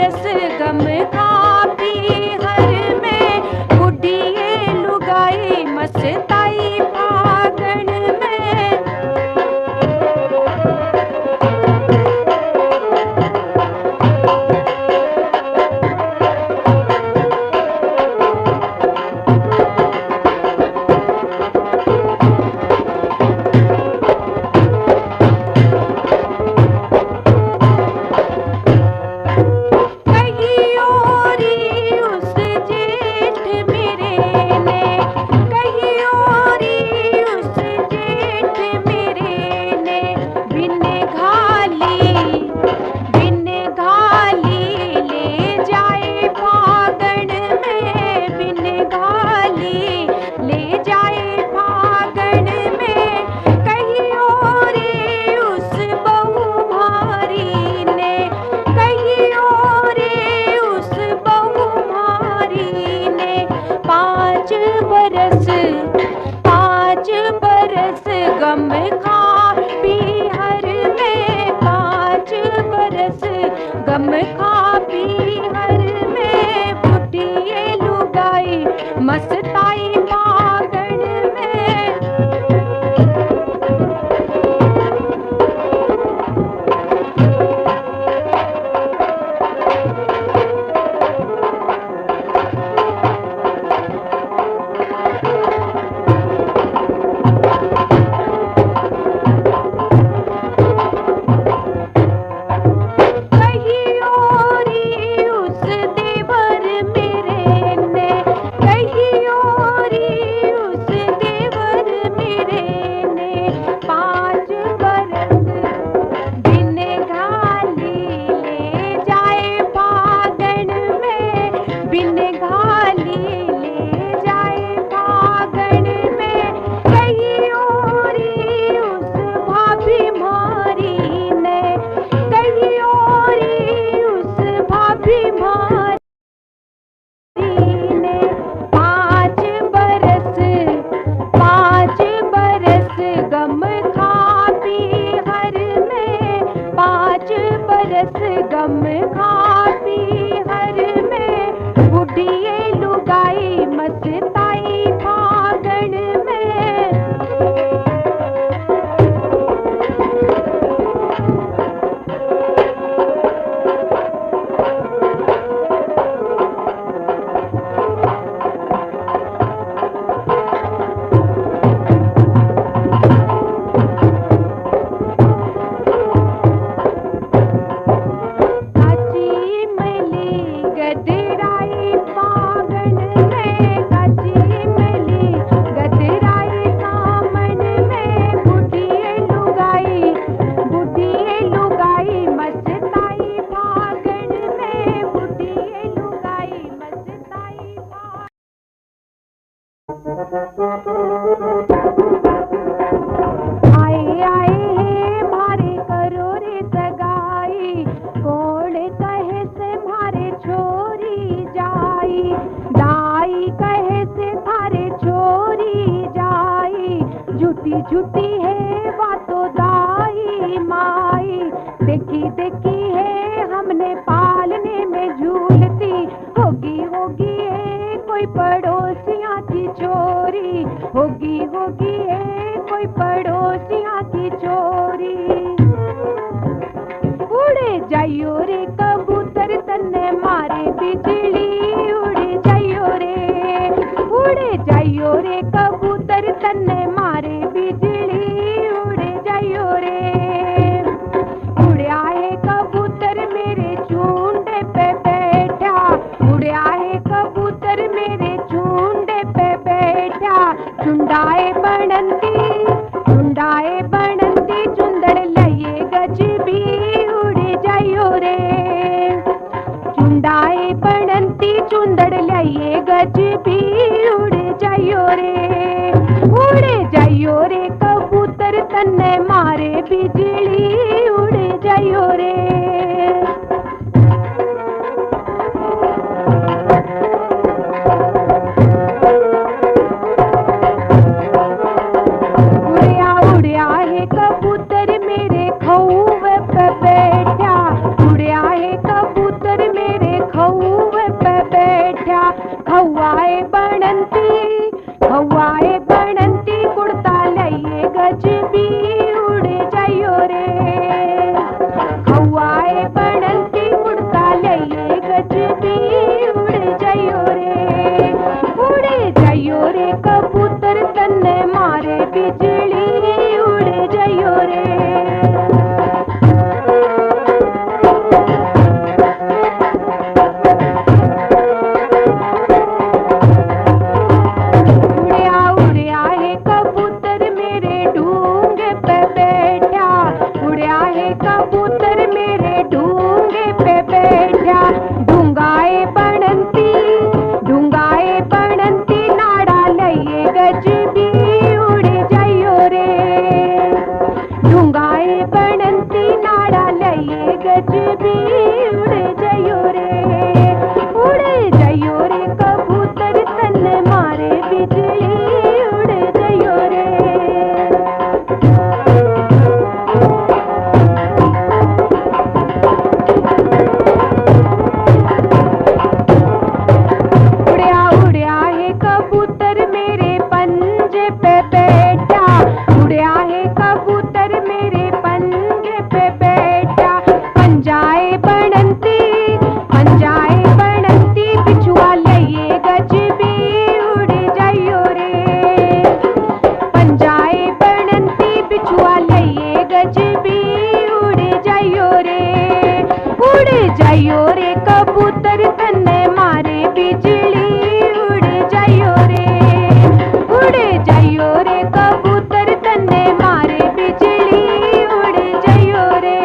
बरस गम खा पी हर में, बुढ़िए लुगाई मस्ताई फागण में। गम खा पी हर में, 5 बरस गम खा पी हर में, बुढ़िए लुगाई मस्ताई फागण में। गम खा पी हर में, बुढ़िए लुगाई मस्ताई फागण में। आए आए हे मारे करो रे सगाई, कौन कहे से मारे छोरी जाई, दाई कहे से थारे छोरी जाई, झूठी झूठी है बातों दाई माई, देखी देखी है हमने पालने में झूलती, होगी होगी है कोई पड़ोसियाँ की चोरी, होगी होगी है कोई पड़ोसियाँ की चोरी। उड़े जाइयो रे कबूतर तन्ने मारे बिजली, उड़े जाइयो रे, उड़े जाइयो रे कबूतर तन्ने मारे बिजली, उड़े जाइयो रे। उड़े आए कबूतर मेरे चूंडे पे बैठा, उड़े आए कबूतर मेरे चूंडे पे बैठा, चुंडाए बनंती चुंदड़ लइए गजबी, उड़े जाइयो रे। चुंडाए बनंती चुंदड़ लइए गजबी, उड़े जाइयो रे, उड़े जाइयो रे कबूतर तन्ने मारे बिजली, उड़े जाइयो रे। कबूतर मेरे बनंती हवाए बनंती कुड़ता लइए गज भी उड़ जाइयो रे हवाए बनंती कुड़ता लइए गज भी उड़ जाइयो रे उड़ जाइयो रे कबूतर तन्ने मारे बिजली उड़ जाइयो रे जाइयो रे कबूतर तन्ने मारे बिजली उड़ जाइयो रे कबूतर तन्ने मारे बिजली उड़ जाइयो रे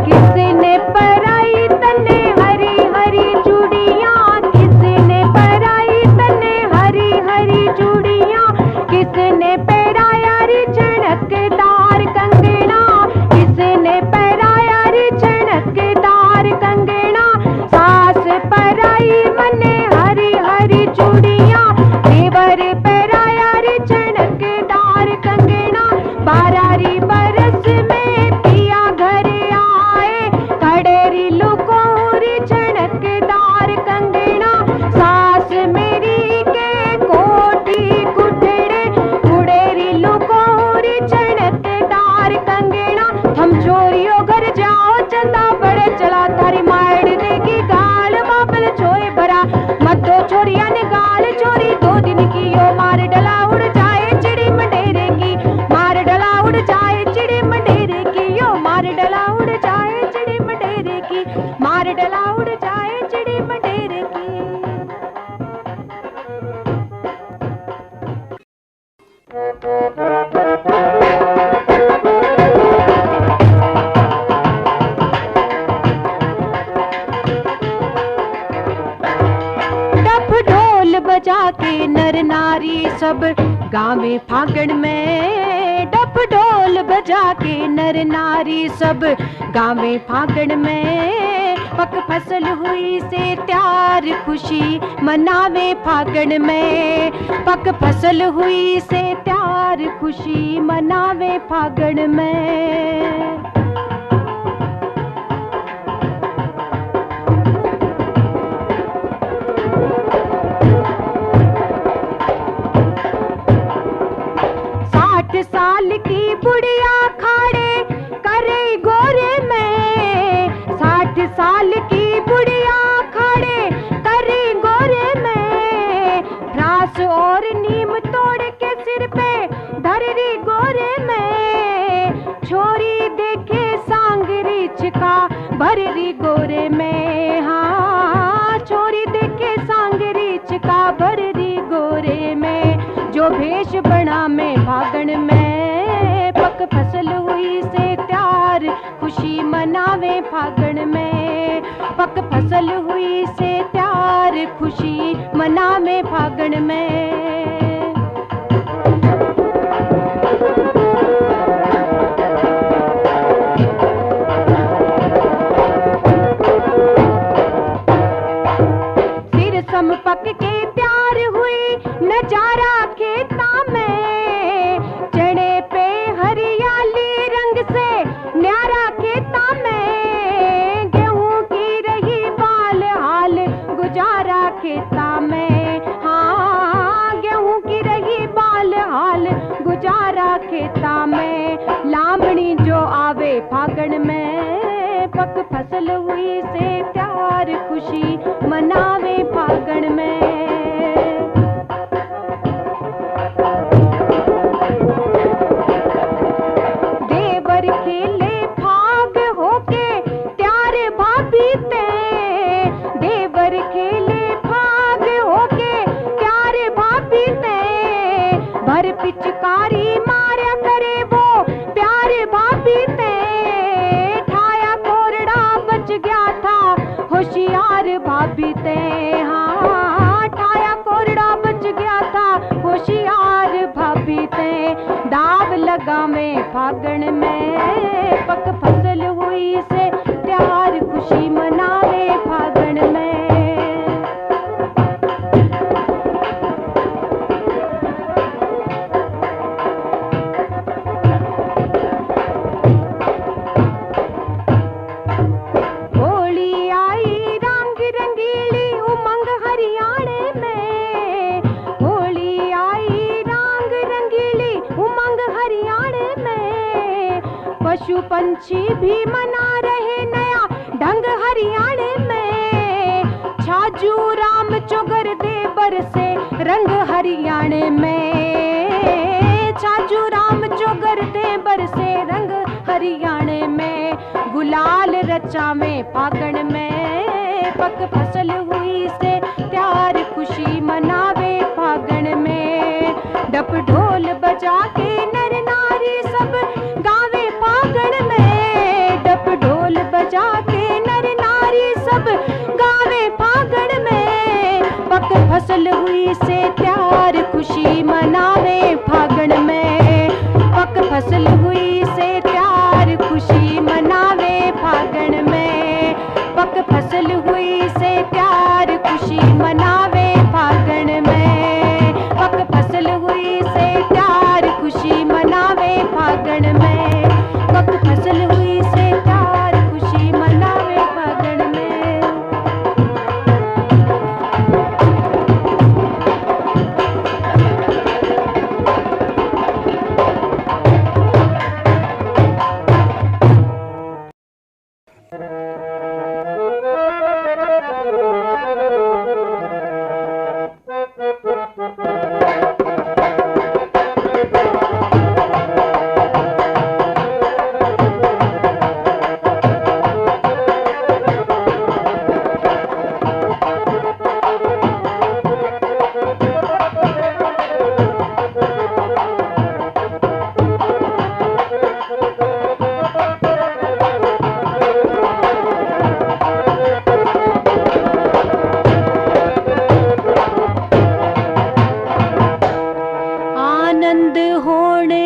किसने पराई तन्ने हरी हरी चूड़ियां किसने पराई तन्ने हरी हरी चूड़ियां किसने पहराया रे झनकदार कंगना किसने पहराया रे झनकदार कंगना सास पराई मने हरी हरी चूड़ियां देवर पहराया रे झनकदार कंगना बारारी बरस में पिया घर आए कड़ेरी लुकोरी झनकदार कंगना सास मेरी के कोटी कुठड़े उड़ेरी लुकोरी झनकदार कंगना हम चोरियो घर जाओ चंदा बड़े चला थारी माड़ देगी गाल मापल छोए भरा मतो छोरिया ने गाल चोरी 2 दिन की यो मार डला उड़ जाए चिड़ी मंडेरे की मार डला उड़ जाए चिड़ी मंडेरे की यो मार डला उड़ जाए चिड़ी मंडेरे की मार डला उड़ जाए चिड़ी मंडेरे की डफ ढोल बजा के नर नारी सब गावे फागण में डफ ढोल बजा के नर नारी सब गावे फागण में पक फसल हुई से त्यार खुशी मनावे फागण में पक फसल हुई से त्यार खुशी मनावे फागण में साल की बुढ़िया खाड़े करे गोरे में 60 साल की बुढ़िया खाड़े करे गोरे में फ्रास और नीम तोड़ के सिर पे धररी गोरे में छोरी देखे सांगरी चिका भररी गोरे में हाँ छोरी देखे सांगरी चिका भररी गोरे में जो भेष बना में फागण में पक फसल हुई से त्यार खुशी मनावे फागण में पक फसल हुई से त्यार खुशी मनावे फागण में सिर सम पक के त्यार हुई नजारा खेता में चने पे हरियाली मारा खेता में, लामणी जो आवे फागण में, पक फसल हुई से प्यार खुशी मनावे फागण में। देवर खेले फाग होके त्यार भाभी ते, देवर खेले फाग होके त्यार भाभी ते, भर पिचकारी मारा करे वो प्यार भाभी ते, ठाया कोरड़ा बच गया था होशियार भाभी ते, हाँ ठाया कोरड़ा बच गया था होशियार भाभी ते। दाव लगा में फागण में, पक फसल हुई से प्यार खुशी मनावे फागण में। होली आई रंग रंगीली उमंग हरियाणे में, होली आई रंग रंगीली उमंग हरियाणे में, पशु पंछी भी मना रहे नया ढंग हरियाणे में, छाजू राम चोगर देवर से रंग हरियाणे में, छाजू राम चोगर देवर से रंग हरियाणे में। गुलाल रचा में फागण में, पक फसल हुई से प्यार खुशी मनावे फागण में। डप ढोल बजा के नर नारी सब गावे फागण में, डप ढोल बजा के नर नारी सब गावे फागण में, पक फसल हुई से प्यार खुशी मनावे फागण में, पक फसल हुई से प्यार खुशी मनावे फागण में, पक फसल हुई से प्यार खुशी मनावे फागण में, पक फसल हुई से प्यार खुशी मनावे फागण में, पक फसल हुई से प्यार खुशी मनावे फागण में।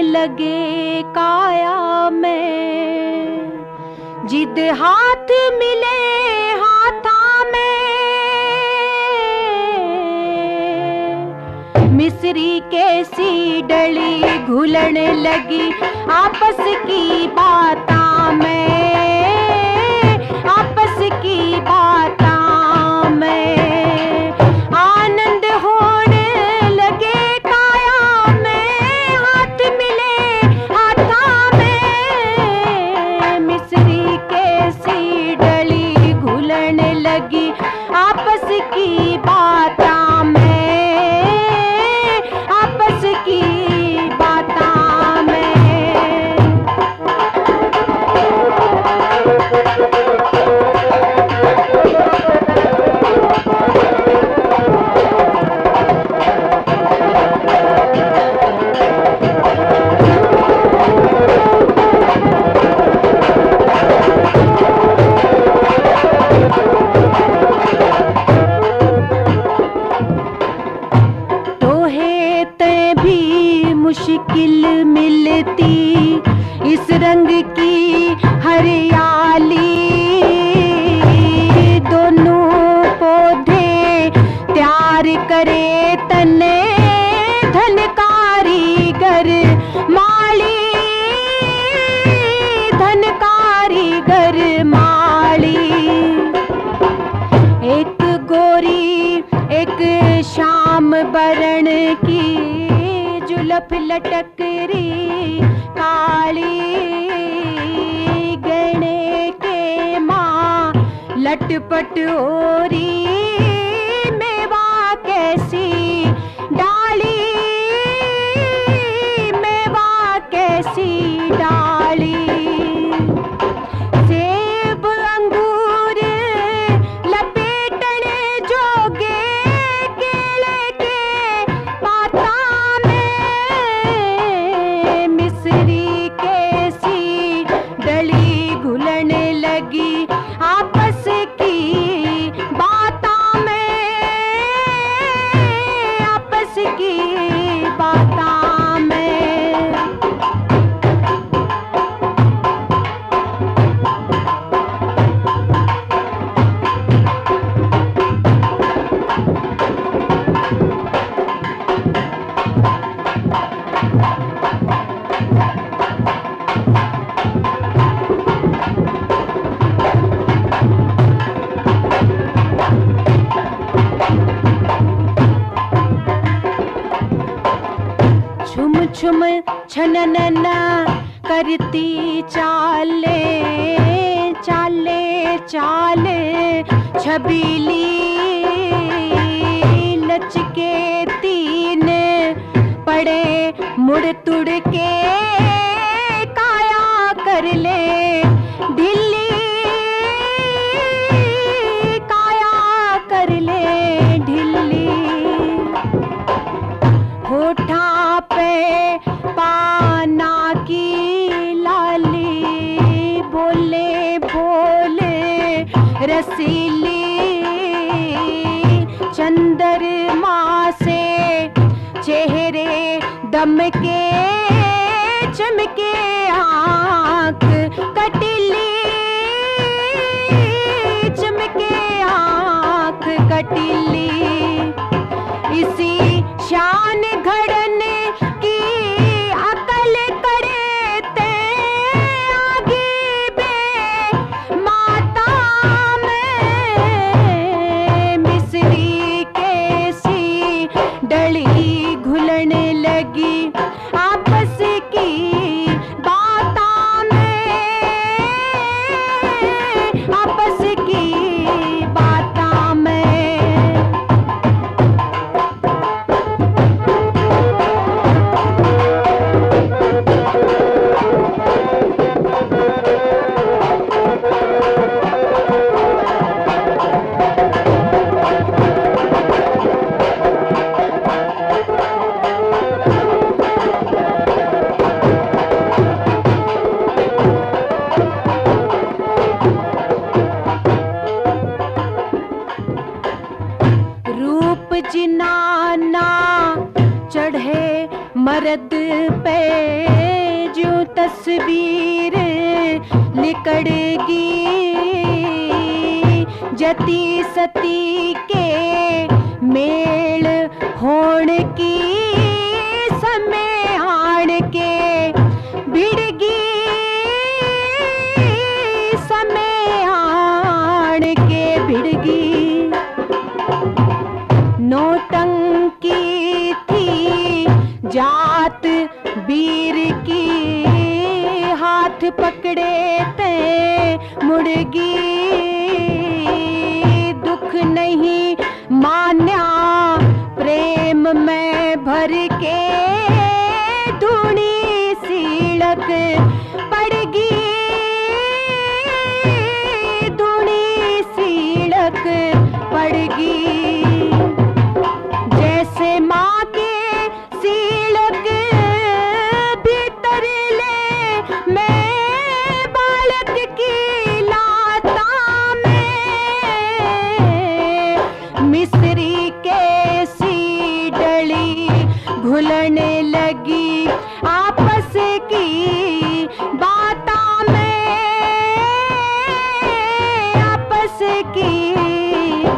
लगे काया में, जिद हाथ मिले हाथा में, मिस्री के सी डली घुलने लगी आपस की बातां में, आपस की बातां में। आनंद होने लगे काया में, हाथ मिले हाथा में, मिस्री के सी डली घुलने लगी आपस की बातां में, आपस की बातां में। मुश्किल मिलती इस रंग की हरियाली, दोनों पौधे तैयार करे तने धन कारीगर माली, धन कारीगर माली। एक गोरी एक शाम बरण की जुलफ लटकरी काली गणे के माँ लटपट ओरी मेवा कैसी डाली मेवा कैसी डाली सेब अंगूर लपेटने जोगे केले के पाता में मिस्री कैसी डली घुलने लगी आपस की बातों में आपस की बातों में छुम छुम छननना करती चाले चाले चाले छबीली लचके तीन पड़े मुड़ तुड़ के काया कर ले ढिल्ली काया कर ले ढिल्ली होठा पे पाना की लाली बोले बोले रसीली चंद्रमा से चेहरे दम के चमके आँख कटिली चमके आँख कटिली इसी शान घड़न की अकल करे ते आगे बे माता में मिस्री कैसी डली घुलने लगी आपस की बातों में आपस की बातों में रूप जिनाना चढ़े मर्द पे जो तस्वीर लिकड़गी जती सती के मेल होण की समय आण के भिड़गी समय आण के भिड़गी नौटंकी थी जात वीर की हाथ पकड़े ते मुड़गी दुख नहीं मान्या प्रेम में भर के धूनी सीलक पड़गी धूनी सीलक पड़गी जैसे माँ के सीलक भीतर ले मैं बालक की लाता में मिस्री कैसी डली घुलने लगी आपस की बातों में आपस की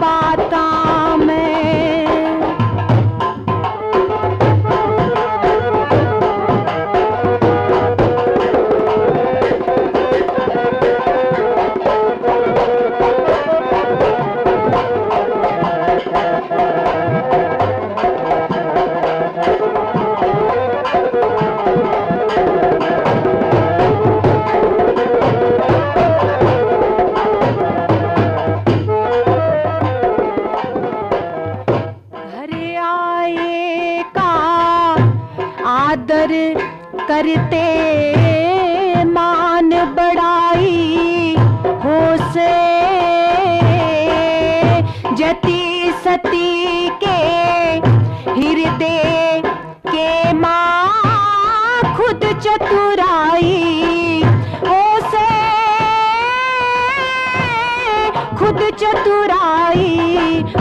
बातों में आदर करते मान बढ़ाई हो से जति सती के हृदय के माँ खुद चतुराई हो से खुद चतुराई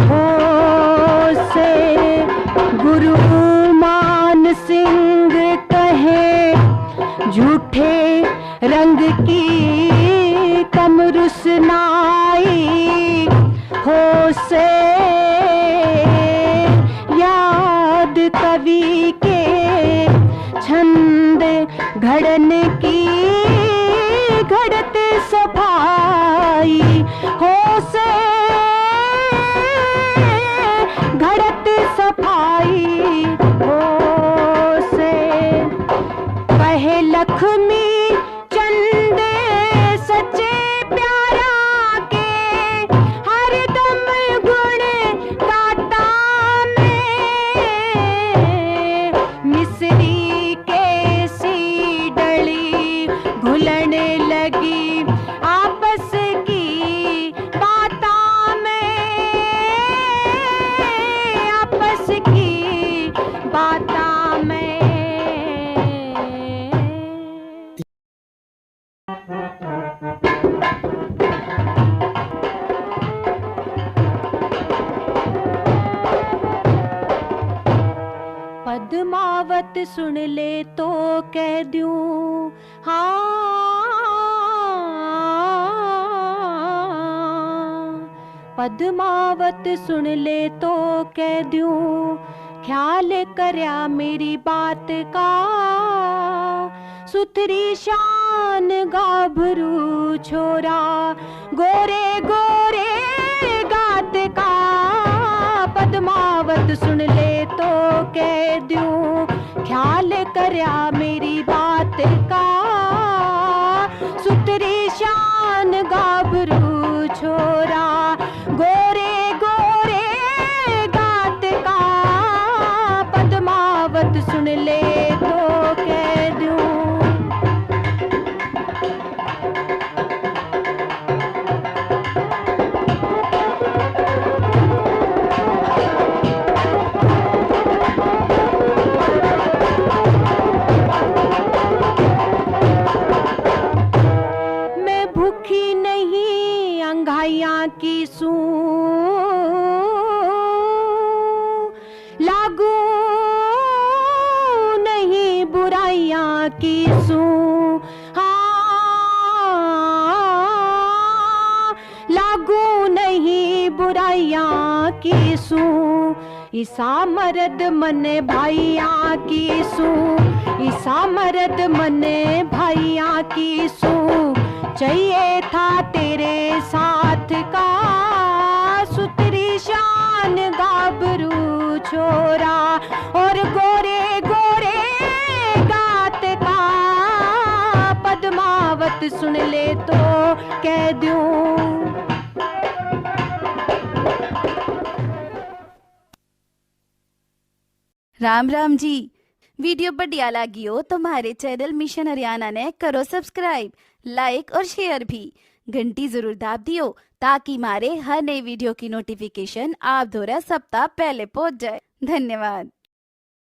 हो से गुरु मान सिंह कहे झूठे रंग की कम रुसनाई हो से याद कवि के छंद घड़न की घड़त सफाई हो से घड़त सफाई हो से कहे लक्ष्मी चंद सच्चे प्यारा के हरदम गुण गाता में मिस्री के सी डली घुलन लगी आपस की बाता में आपस की बाता में पद्मावत सुन ले तो कह दूं हाँ पद्मावत सुन ले तो कह दूं ख्याल करया मेरी बात का सुथरी शान गाभरू छोरा गोरे गोरे गात का पद्मावत सुन ले तो कह दूं ख्याल करया मेरी बात का सुथरी शान गाभरू छोरा गोरे गोरे गात का पद्मावत सुन ले तो कह दूं अंगाइयां की सूं लागू नहीं बुराइयां की सूं हाँ लागू नहीं बुराइयां की सूं ईसा मर्द मने भाइयां की सूं ईसा मर्द मने भाइयां की सूं चाहिए था तेरे साथ का सुथरी शान गाभरू छोरा और गोरे गोरे गात का पद्मावत सुन ले तो कह दूं राम राम जी। वीडियो बढ़िया लगी हो तो हमारे चैनल मिशन हरियाणा ने करो सब्सक्राइब, लाइक और शेयर भी। घंटी जरूर दाब दियो ताकि हमारे हर नई वीडियो की नोटिफिकेशन आप द्वारा सप्ताह पहले पहुंच जाए। धन्यवाद।